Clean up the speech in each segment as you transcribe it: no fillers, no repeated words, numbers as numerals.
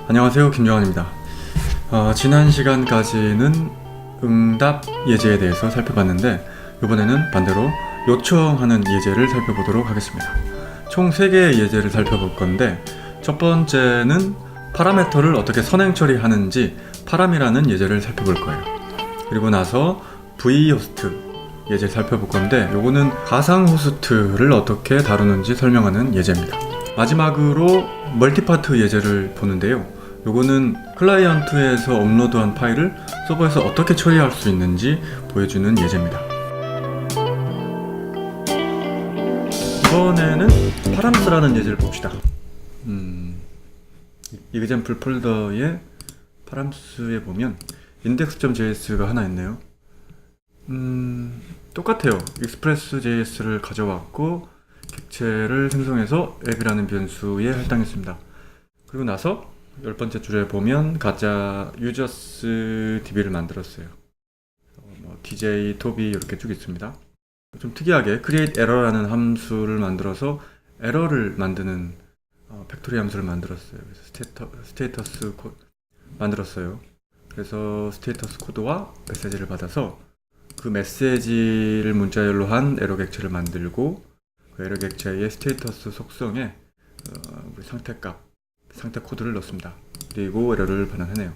안녕하세요, 김정환입니다. 지난 시간까지는 응답 예제에 대해서 살펴봤는데 이번에는 반대로 요청하는 예제를 살펴보도록 하겠습니다. 총 3개의 예제를 살펴볼 건데 첫 번째는 파라미터를 어떻게 선행 처리하는지 파람이라는 예제를 살펴볼 거예요. 그리고 나서 vhost 예제를 살펴볼 건데 요거는 가상 호스트를 어떻게 다루는지 설명하는 예제입니다. 마지막으로 멀티파트 예제를 보는데요. 요거는 클라이언트에서 업로드한 파일을 서버에서 어떻게 처리할 수 있는지 보여주는 예제입니다. 이번에는 파람스라는 예제를 봅시다. 이그젬플 폴더에 파람스에 보면 index.js가 하나 있네요. 똑같아요. express.js를 가져왔고 객체를 생성해서 앱이라는 변수에 할당했습니다. 그리고 나서 10번째 줄에 보면 가짜 users db를 만들었어요. dj, toby 이렇게 쭉 있습니다. 좀 특이하게 create error라는 함수를 만들어서 에러를 만드는 팩토리 함수를 만들었어요. 그래서 스테이터스 코드 만들었어요. 그래서 스테이터스 코드와 메시지를 받아서 그 메시지를 문자열로 한 에러 객체를 만들고 그 에러 객체의 스테이터스 속성에 상태값, 상태 코드를 넣습니다. 그리고 에러를 반환하네요.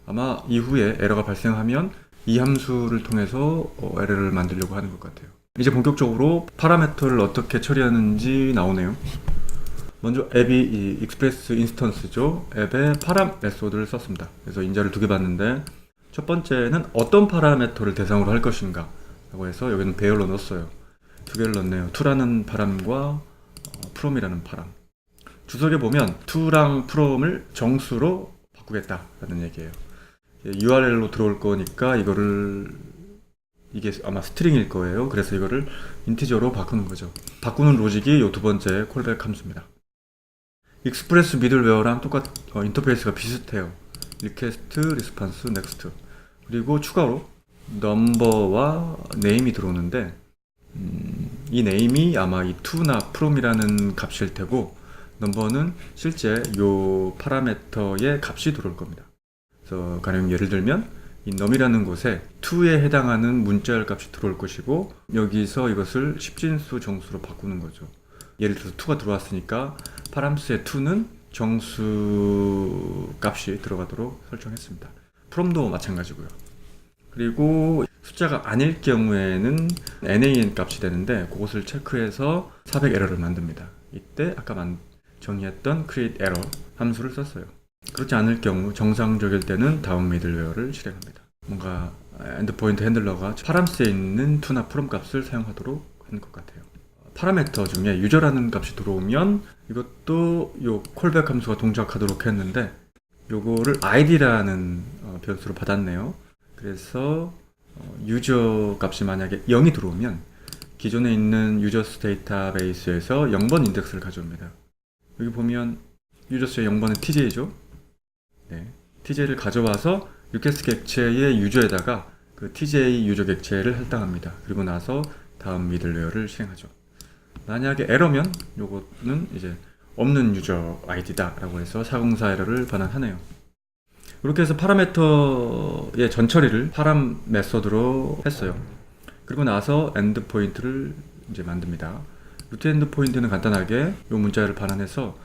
아마 이후에 에러가 발생하면 이 함수를 통해서 에러를 만들려고 하는 것 같아요. 이제 본격적으로 파라미터를 어떻게 처리하는지 나오네요. 먼저 앱이 이 익스프레스 인스턴스죠. 앱에 파람 메소드를 썼습니다. 그래서 인자를 2개 받는데 첫 번째는 어떤 파라미터를 대상으로 할 것인가 라고 해서 여기는 배열로 넣었어요. 2개를 넣었네요. to라는 파람과 from이라는 파람. 주석에 보면 to랑 from을 정수로 바꾸겠다라는 얘기예요. URL로 들어올 거니까 이게 아마 스트링일 거예요. 그래서 이거를 인티저로 바꾸는 거죠. 바꾸는 로직이 이 2번째 콜백 함수입니다. 익스프레스 미들웨어랑 인터페이스가 비슷해요. request, response, next. 그리고 추가로 number와 name이 들어오는데 이 name이 아마 이 to나 from이라는 값일 테고 넘버는 실제 요 파라미터의 값이 들어올 겁니다. 그래서 가령 예를 들면 이 num이라는 곳에 to에 해당하는 문자열 값이 들어올 것이고 여기서 이것을 십진수 정수로 바꾸는 거죠. 예를 들어서 to가 들어왔으니까 파람스의 to는 정수 값이 들어가도록 설정했습니다. from도 마찬가지고요. 그리고 숫자가 아닐 경우에는 nan 값이 되는데 그것을 체크해서 400 에러를 만듭니다. 이때 아까 정의했던 create error 함수를 썼어요. 그렇지 않을 경우 정상적일 때는 다운 미들웨어를 실행합니다. 뭔가 엔드포인트 핸들러가 파람스에 있는 to나 from 값을 사용하도록 한 것 같아요. 파라미터 중에 유저라는 값이 들어오면 이것도 요 콜백 함수가 동작하도록 했는데 요거를 id라는 변수로 받았네요. 그래서 유저 값이 만약에 0이 들어오면 기존에 있는 유저스 데이터베이스에서 0번 인덱스를 가져옵니다. 여기 보면 유저스의 0번은 tj죠. 네, tj를 가져와서 리퀘스트 객체의 유저에다가 그 tj 유저 객체를 할당합니다. 그리고 나서 다음 미들웨어를 실행하죠. 만약에 에러면 요거는 이제 없는 유저 아이디다 라고 해서 404 에러를 반환하네요. 이렇게 해서 파라미터의 전처리를 파람 메소드로 했어요. 그리고 나서 엔드포인트를 이제 만듭니다. 루트 엔드포인트는 간단하게 요 문자를 반환해서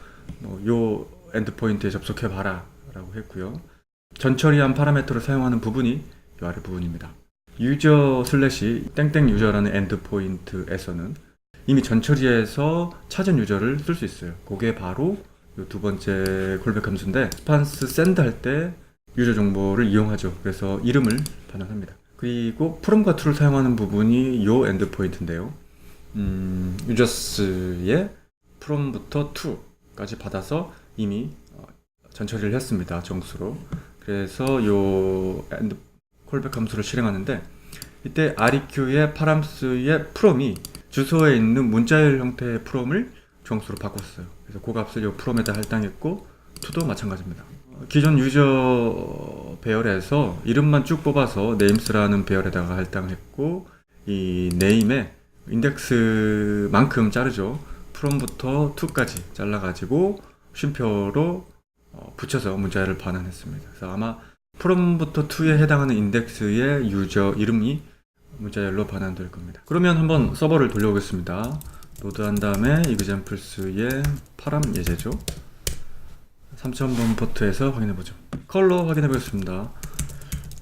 요 엔드포인트에 접속해 봐라 라고 했고요. 전처리한 파라미터를 사용하는 부분이 요 아래 부분입니다. 유저 슬래시 땡땡 유저라는 엔드포인트에서는 이미 전처리해서 찾은 유저를 쓸 수 있어요. 그게 바로 요 2번째 콜백 함수인데 response send 할 때 유저 정보를 이용하죠. 그래서 이름을 반환합니다. 그리고 from과 to를 사용하는 부분이 요 엔드포인트인데요. users의 from부터 to까지 받아서 이미 전처리를 했습니다. 정수로. 그래서 요 엔드 콜백 함수를 실행하는데 이때 req의 파람스의 from이 주소에 있는 문자열 형태의 from을 정수로 바꿨어요. 그래서 그 값을 이 from에다 할당했고 to도 마찬가지입니다. 기존 유저 배열에서 이름만 쭉 뽑아서 names라는 배열에다가 할당했고 이 name에 인덱스만큼 자르죠. from부터 to까지 잘라가지고 쉼표로 붙여서 문자열을 반환했습니다. 그래서 아마 from부터 to에 해당하는 인덱스의 유저 이름이 문자열로 반환될 겁니다. 그러면 한번 서버를 돌려보겠습니다. 로드한 다음에 examples의 파람 예제죠. 3000번 포트에서 확인해보죠. 컬러 확인해보겠습니다.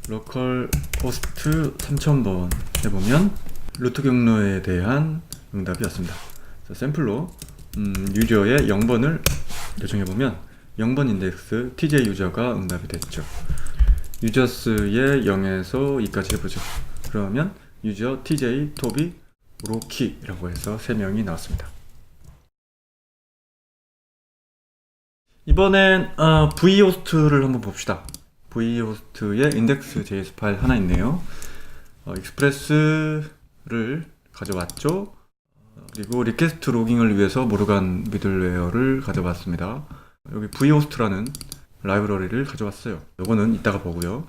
로컬 호스트 3000번 해보면 루트 경로에 대한 응답이 왔습니다. 샘플로 유저의 0번을 요청해보면 0번 인덱스 TJ 유저가 응답이 됐죠. 유저스의 0에서 2까지 해보죠. 그러면 유저 TJ 토비 로키라고 해서 3명이 나왔습니다. 이번엔 vhost를 한번 봅시다. vhost에 index.js 파일 하나 있네요. 익스프레스를 가져왔죠. 그리고 리퀘스트 로깅을 위해서 모르간 미들웨어를 가져왔습니다. 여기 vhost라는 라이브러리를 가져왔어요. 이거는 이따가 보고요.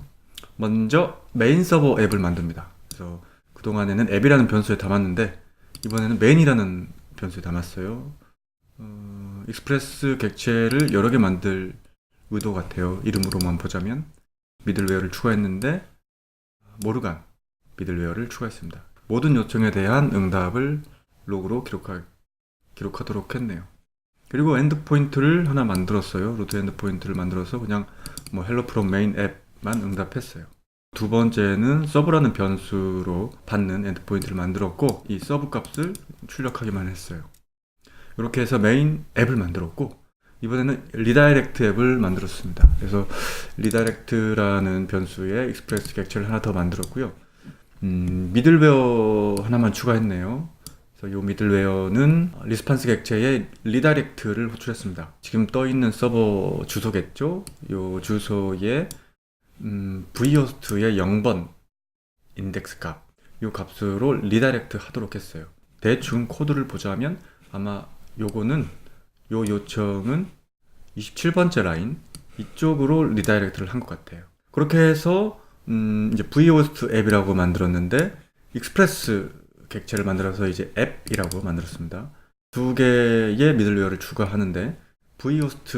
먼저 메인 서버 앱을 만듭니다. 그래서 그동안에는 앱이라는 변수에 담았는데 이번에는 메인이라는 변수에 담았어요. 익스프레스 객체를 여러 개 만들 의도 같아요. 이름으로만 보자면 미들웨어를 추가했는데 모르간 미들웨어를 추가했습니다. 모든 요청에 대한 응답을 로그로 기록하도록 했네요. 그리고 엔드포인트를 하나 만들었어요. 루트 엔드포인트를 만들어서 그냥 뭐 hello from main 앱만 응답했어요. 두 번째는 서브라는 변수로 받는 엔드포인트를 만들었고 이 서브 값을 출력하기만 했어요. 이렇게 해서 메인 앱을 만들었고 이번에는 리다이렉트 앱을 만들었습니다. 그래서 리다이렉트라는 변수에 익스프레스 객체를 하나 더 만들었고요. 미들웨어 하나만 추가했네요. 그래서 이 미들웨어는 리스판스 객체에 리다이렉트를 호출했습니다. 지금 떠있는 서버 주소겠죠? 이 주소에 vhost의 0번 인덱스 값, 이 값으로 리다이렉트 하도록 했어요. 대충 코드를 보자면 아마 요거는 요 요청은 27번째 라인 이쪽으로 리다이렉트를 한 것 같아요. 그렇게 해서 이제 vhost 앱이라고 만들었는데 익스프레스 객체를 만들어서 이제 앱이라고 만들었습니다. 두 개의 미들웨어를 추가하는데 vhost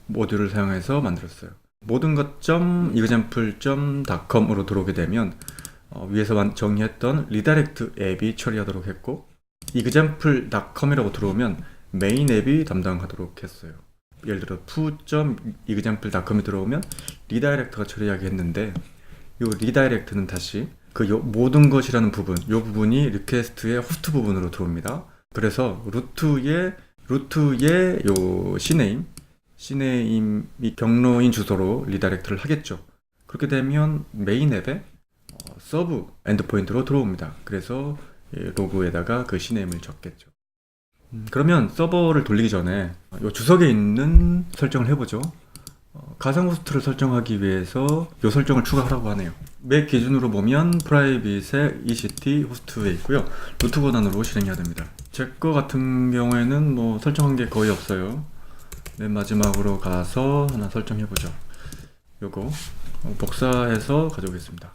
모듈을 사용해서 만들었어요. 모든 것.example.com으로 들어오게 되면 위에서 정의했던 리다이렉트 앱이 처리하도록 했고 example.com이라고 들어오면 메인 앱이 담당하도록 했어요. 예를 들어 foo.example.com이 들어오면 리다이렉트가 처리하게 했는데 이 리다이렉트는 다시 그 모든 것이라는 부분, 이 부분이 리퀘스트의 호스트 부분으로 들어옵니다. 그래서 루트의 요 cname이 경로인 주소로 리다이렉트를 하겠죠. 그렇게 되면 메인 앱에 서브 엔드포인트로 들어옵니다. 그래서 로그에다가 그 cname을 적겠죠. 그러면 서버를 돌리기 전에 이 주석에 있는 설정을 해보죠. 가상 호스트를 설정하기 위해서 이 설정을 추가하라고 하네요. 맥 기준으로 보면 프라이빗의 ECT 호스트에 있고요. 루트 권한으로 실행해야 됩니다. 제 거 같은 경우에는 뭐 설정한 게 거의 없어요. 맨 마지막으로 가서 하나 설정해보죠. 요거 복사해서 가져오겠습니다.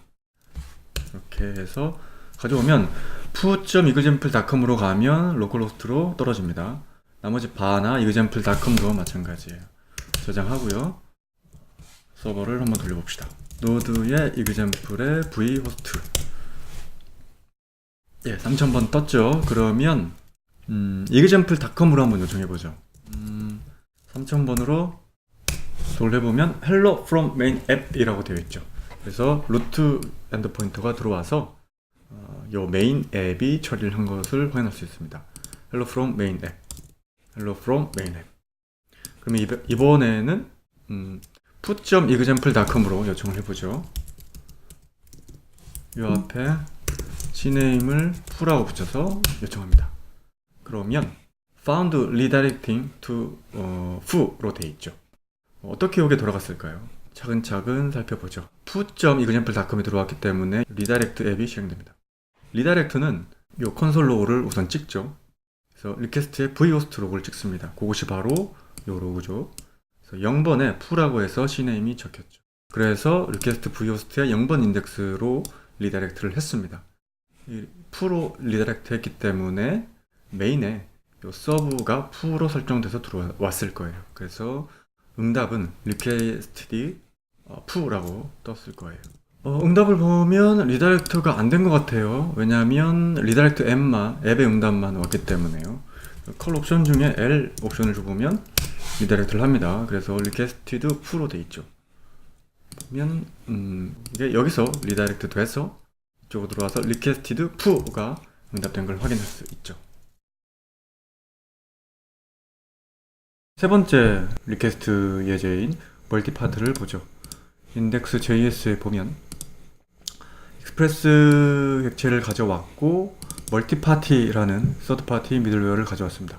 이렇게 해서 가져오면 foo.example.com으로 가면 로컬호스트로 떨어집니다. 나머지 바나 example.com도 마찬가지예요. 저장하고요. 서버를 한번 돌려봅시다. 노드의 example의 vhost 3000번 떴죠. 그러면 example.com으로 한번 요청해보죠. 3000번으로 돌려보면 hello from main app 이라고 되어 있죠. 그래서 루트 엔드포인터가 들어와서 요 메인 앱이 처리를 한 것을 확인할 수 있습니다. hello from main app, hello from main app. 그러면 이번에는 put.example.com으로 요청을 해보죠. 이 앞에 cname을 foo라고 붙여서 요청합니다. 그러면 found redirecting to foo로 되어 있죠. 어떻게 이게 돌아갔을까요? 차근차근 살펴보죠. put.example.com이 들어왔기 때문에 리다이렉트 앱이 실행됩니다. 리다이렉트는 이 콘솔 로그를 우선 찍죠. 그래서 리퀘스트에 vhost 로그를 찍습니다. 그것이 바로 이 로그죠. 그래서 0번에 foo라고 해서 cname이 적혔죠. 그래서 리퀘스트 vhost의 0번 인덱스로 리다이렉트를 했습니다. 이 foo로 리다이렉트 했기 때문에 메인에 이 서브가 foo로 설정돼서 들어왔을 거예요. 그래서 응답은 requested to라고 떴을 거예요. 응답을 보면 리다이렉트가 안 된 것 같아요. 왜냐하면 리다이렉트 앱의 응답만 왔기 때문에요. 컬 옵션 중에 L 옵션을 줘보면 리다이렉트를 합니다. 그래서 requested to로 돼 있죠. 보면 이게 여기서 리다이렉트 돼서 이쪽으로 들어와서 requested to가 응답된 걸 확인할 수 있죠. 세 번째 리퀘스트 예제인 멀티파트를 보죠. index.js에 보면 익스프레스 객체를 가져왔고 멀티파티라는 서드파티 미들웨어를 가져왔습니다.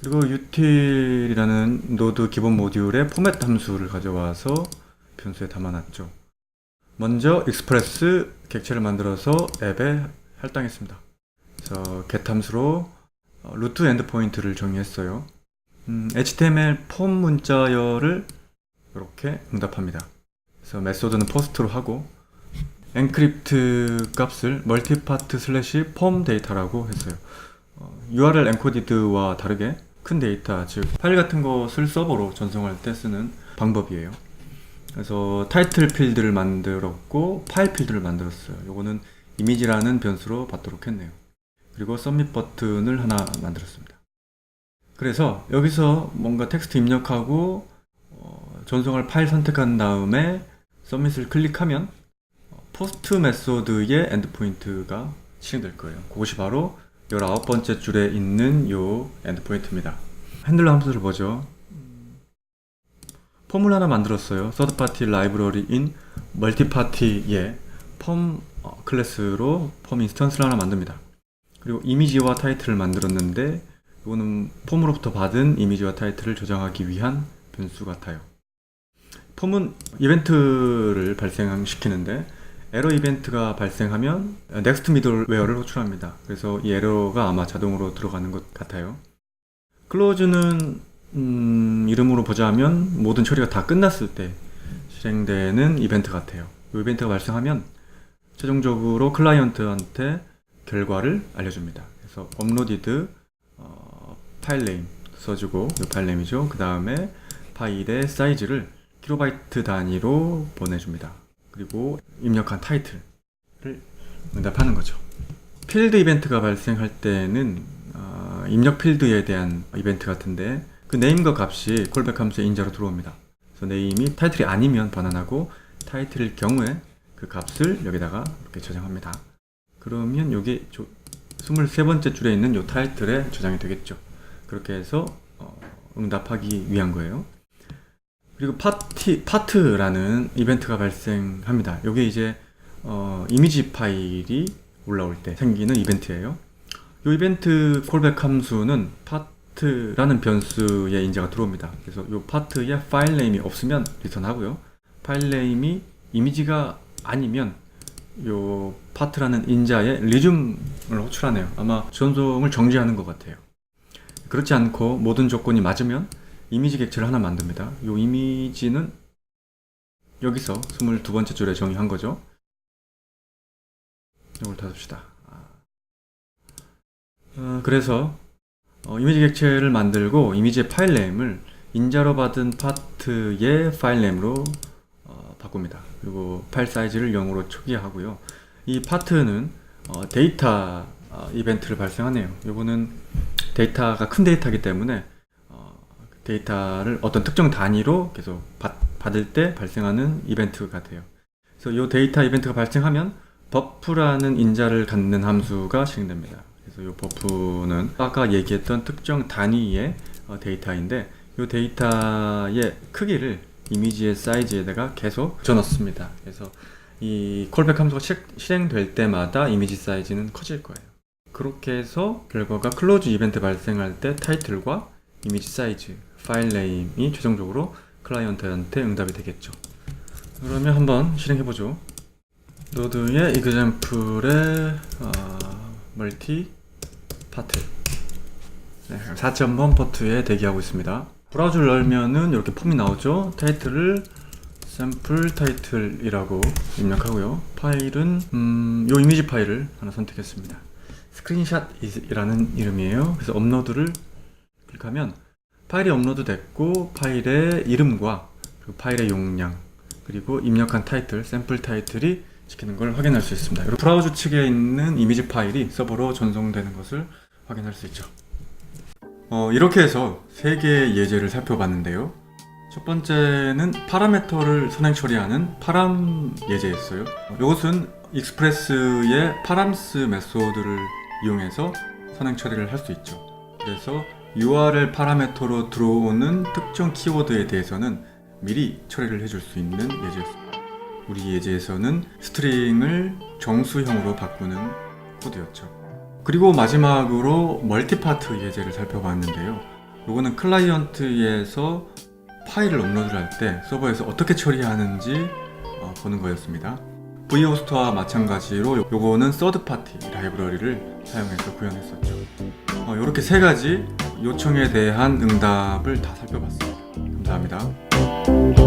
그리고 util이라는 노드 기본 모듈의 포맷 함수를 가져와서 변수에 담아놨죠. 먼저 익스프레스 객체를 만들어서 앱에 할당했습니다. 그래서 get 함수로 루트 엔드포인트를 정의했어요. HTML 폼 문자열을 이렇게 응답합니다. 그래서 메소드는 포스트로 하고 엔크립트 값을 멀티파트 슬래시 폼 데이터라고 했어요. URL 엔코디드와 다르게 큰 데이터, 즉 파일 같은 것을 서버로 전송할 때 쓰는 방법이에요. 그래서 타이틀 필드를 만들었고 파일 필드를 만들었어요. 요거는 이미지라는 변수로 받도록 했네요. 그리고 서밋 버튼을 하나 만들었습니다. 그래서 여기서 뭔가 텍스트 입력하고 전송할 파일 선택한 다음에 서밋을 클릭하면 포스트 메소드의 엔드포인트가 실행될 거예요. 그것이 바로 19번째 줄에 있는 요 엔드포인트입니다. 핸들러 함수를 보죠. 폼을 하나 만들었어요. 서드파티 라이브러리인 멀티파티에 폼 클래스로 폼 인스턴스를 하나 만듭니다. 그리고 이미지와 타이틀을 만들었는데 이거는 폼으로부터 받은 이미지와 타이틀을 저장하기 위한 변수 같아요. 폼은 이벤트를 발생시키는데 에러 이벤트가 발생하면 넥스트 미들웨어를 호출합니다. 그래서 이 에러가 아마 자동으로 들어가는 것 같아요. 클로즈는 이름으로 보자면 모든 처리가 다 끝났을 때 실행되는 이벤트 같아요. 이 이벤트가 발생하면 최종적으로 클라이언트한테 결과를 알려줍니다. 그래서 업로디드 파일 네임 써주고, 이 파일 네임이죠. 그 다음에 파일의 사이즈를 킬로바이트 단위로 보내줍니다. 그리고 입력한 타이틀을 응답하는 거죠. 필드 이벤트가 발생할 때는 입력 필드에 대한 이벤트 같은데 그 네임과 값이 콜백 함수의 인자로 들어옵니다. 그래서 네임이 타이틀이 아니면 반환하고 타이틀일 경우에 그 값을 여기다가 이렇게 저장합니다. 그러면 여기 23번째 줄에 있는 이 타이틀에 저장이 되겠죠. 그렇게 해서 응답하기 위한 거예요. 그리고 파트라는 이벤트가 발생합니다. 이게 이제 이미지 파일이 올라올 때 생기는 이벤트예요. 이 이벤트 콜백 함수는 파트라는 변수의 인자가 들어옵니다. 그래서 이 파트에 파일 네임이 없으면 리턴하고요. 파일 네임이 이미지가 아니면 이 파트라는 인자의 리즘을 호출하네요. 아마 전송을 정지하는 것 같아요. 그렇지 않고 모든 조건이 맞으면 이미지 객체를 하나 만듭니다. 이 이미지는 여기서 22번째 줄에 정의한 거죠. 이걸 닫읍시다. 그래서 이미지 객체를 만들고 이미지의 파일 네임을 인자로 받은 파트의 파일 네임으로 바꿉니다. 그리고 파일 사이즈를 0으로 초기화하고요. 이 파트는 데이터 이벤트를 발생하네요. 이거는 데이터가 큰 데이터이기 때문에 데이터를 어떤 특정 단위로 계속 받을 때 발생하는 이벤트 같아요. 그래서 이 데이터 이벤트가 발생하면 버프라는 인자를 갖는 함수가 실행됩니다. 그래서 이 버프는 아까 얘기했던 특정 단위의 데이터인데 이 데이터의 크기를 이미지의 사이즈에다가 계속 넣습니다. 그래서 이 콜백 함수가 실행될 때마다 이미지 사이즈는 커질 거예요. 그렇게 해서 결과가 클로즈 이벤트 발생할 때 타이틀과 이미지 사이즈, 파일 네임이 최종적으로 클라이언트한테 응답이 되겠죠. 그러면 한번 실행해보죠. 노드의 example의 멀티 파트 4.1 포트에 대기하고 있습니다. 브라우저를 열면은 이렇게 폼이 나오죠. 타이틀을 샘플 타이틀이라고 입력하고요. 파일은 요 이미지 파일을 하나 선택했습니다. 스크린샷이라는 이름이에요. 그래서 업로드를 클릭하면 파일이 업로드 됐고 파일의 이름과 그리고 파일의 용량 그리고 입력한 타이틀, 샘플 타이틀이 찍히는 걸 확인할 수 있습니다. 브라우저 측에 있는 이미지 파일이 서버로 전송되는 것을 확인할 수 있죠. 이렇게 해서 3개의 예제를 살펴봤는데요. 첫 번째는 파라미터를 선행 처리하는 파람 예제였어요. 이것은 익스프레스의 파람스 메소드를 이용해서 선행 처리를 할 수 있죠. 그래서 URL 파라미터로 들어오는 특정 키워드에 대해서는 미리 처리를 해줄 수 있는 예제였습니다. 우리 예제에서는 스트링을 정수형으로 바꾸는 코드였죠. 그리고 마지막으로 멀티파트 예제를 살펴봤는데요. 이거는 클라이언트에서 파일을 업로드를 할 때 서버에서 어떻게 처리하는지 보는 거였습니다. vhost와 마찬가지로 요거는 서드파티 라이브러리를 사용해서 구현했었죠. 이렇게 3가지 요청에 대한 응답을 다 살펴봤습니다. 감사합니다.